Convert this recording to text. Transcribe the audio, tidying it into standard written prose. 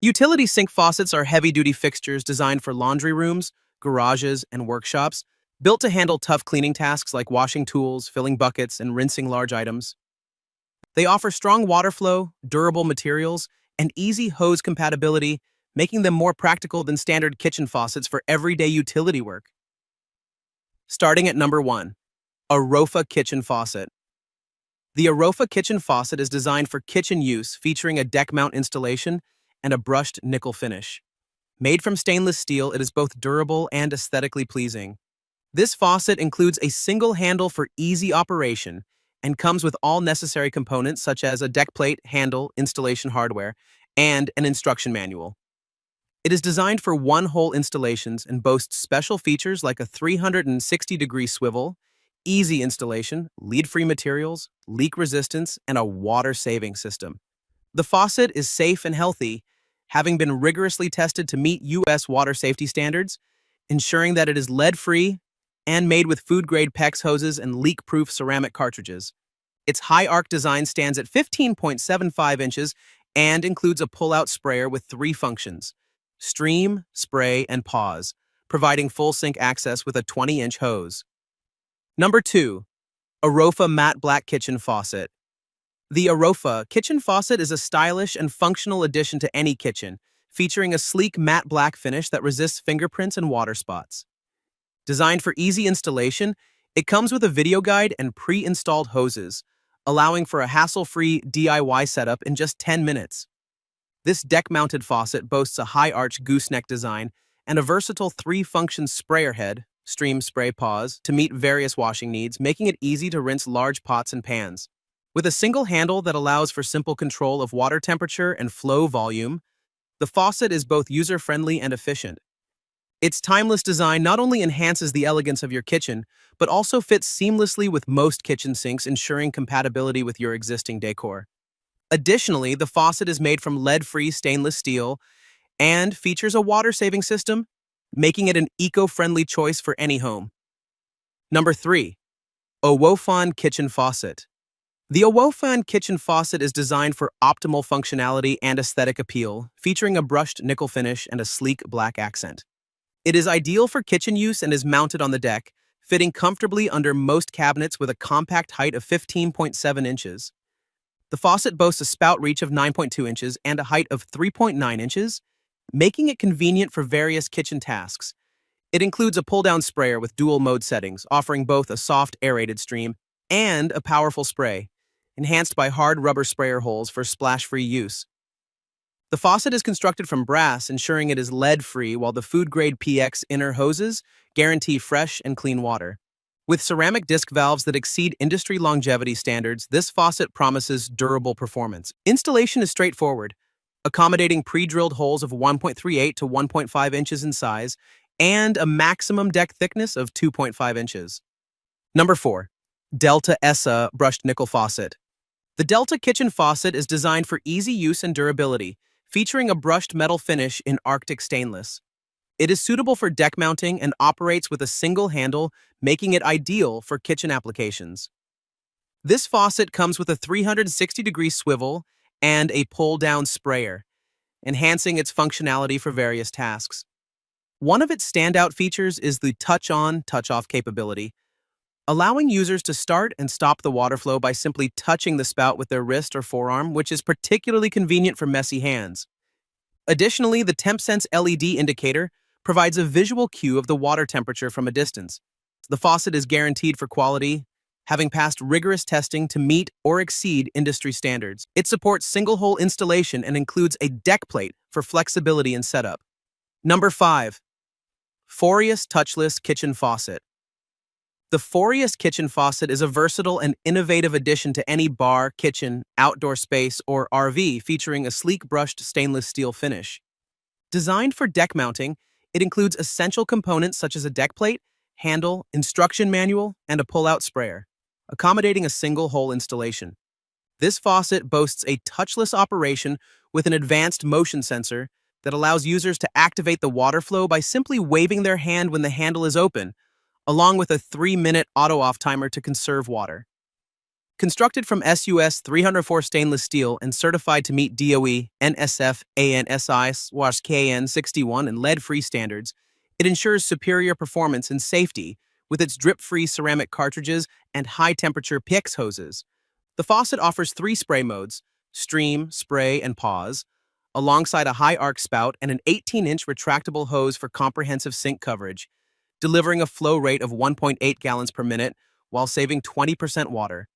Utility sink faucets are heavy-duty fixtures designed for laundry rooms, garages, and workshops, built to handle tough cleaning tasks like washing tools, filling buckets, and rinsing large items. They offer strong water flow, durable materials, and easy hose compatibility, making them more practical than standard kitchen faucets for everyday utility work. Starting at number 1, Arofa Kitchen Faucet. The Arofa Kitchen Faucet is designed for kitchen use, featuring a deck mount installation and a brushed nickel finish. Made from stainless steel, it is both durable and aesthetically pleasing. This faucet includes a single handle for easy operation and comes with all necessary components such as a deck plate, handle, installation hardware, and an instruction manual. It is designed for one-hole installations and boasts special features like a 360-degree swivel, easy installation, lead-free materials, leak resistance, and a water-saving system. The faucet is safe and healthy, having been rigorously tested to meet U.S. water safety standards, ensuring that it is lead-free and made with food-grade PEX hoses and leak-proof ceramic cartridges. Its high-arc design stands at 15.75 inches and includes a pull-out sprayer with 3 functions: stream, spray, and pause, providing full sink access with a 20-inch hose. Number 2, Arofa Matte Black Kitchen Faucet. The Arofa Kitchen Faucet is a stylish and functional addition to any kitchen, featuring a sleek matte black finish that resists fingerprints and water spots. Designed for easy installation, it comes with a video guide and pre-installed hoses, allowing for a hassle-free DIY setup in just 10 minutes. This deck-mounted faucet boasts a high-arch gooseneck design and a versatile 3-function sprayer head, stream, spray, pause, to meet various washing needs, making it easy to rinse large pots and pans. With a single handle that allows for simple control of water temperature and flow volume, the faucet is both user-friendly and efficient. Its timeless design not only enhances the elegance of your kitchen, but also fits seamlessly with most kitchen sinks, ensuring compatibility with your existing decor. Additionally, the faucet is made from lead-free stainless steel and features a water-saving system, making it an eco-friendly choice for any home. Number 3, OWOFAN Kitchen Faucet. The OWOFAN Kitchen Faucet is designed for optimal functionality and aesthetic appeal, featuring a brushed nickel finish and a sleek black accent. It is ideal for kitchen use and is mounted on the deck, fitting comfortably under most cabinets with a compact height of 15.7 inches. The faucet boasts a spout reach of 9.2 inches and a height of 3.9 inches, making it convenient for various kitchen tasks. It includes a pull-down sprayer with dual mode settings, offering both a soft aerated stream and a powerful spray, enhanced by hard rubber sprayer holes for splash-free use. The faucet is constructed from brass, ensuring it is lead-free, while the food-grade PX inner hoses guarantee fresh and clean water. With ceramic disc valves that exceed industry longevity standards, this faucet promises durable performance. Installation is straightforward, accommodating pre-drilled holes of 1.38 to 1.5 inches in size and a maximum deck thickness of 2.5 inches. Number 4, Delta Essa Brushed Nickel Faucet. The Delta Kitchen Faucet is designed for easy use and durability, featuring a brushed metal finish in Arctic stainless. It is suitable for deck mounting and operates with a single handle, making it ideal for kitchen applications. This faucet comes with a 360-degree swivel and a pull-down sprayer, enhancing its functionality for various tasks. One of its standout features is the touch-on, touch-off capability, allowing users to start and stop the water flow by simply touching the spout with their wrist or forearm, which is particularly convenient for messy hands. Additionally, the TempSense LED indicator provides a visual cue of the water temperature from a distance. The faucet is guaranteed for quality, having passed rigorous testing to meet or exceed industry standards. It supports single-hole installation and includes a deck plate for flexibility and setup. Number 5, FORIOUS Touchless Kitchen Faucet. The FORIOUS Kitchen Faucet is a versatile and innovative addition to any bar, kitchen, outdoor space, or RV, featuring a sleek brushed stainless steel finish. Designed for deck mounting, it includes essential components such as a deck plate, handle, instruction manual, and a pull-out sprayer, accommodating a single-hole installation. This faucet boasts a touchless operation with an advanced motion sensor that allows users to activate the water flow by simply waving their hand when the handle is open, along with a 3-minute auto-off timer to conserve water. Constructed from SUS 304 stainless steel and certified to meet DOE, NSF, ANSI, KN61 and lead-free standards, it ensures superior performance and safety with its drip-free ceramic cartridges and high-temperature PX hoses. The faucet offers 3 spray modes: stream, spray, and pause, alongside a high arc spout and an 18-inch retractable hose for comprehensive sink coverage, delivering a flow rate of 1.8 gallons per minute while saving 20% water.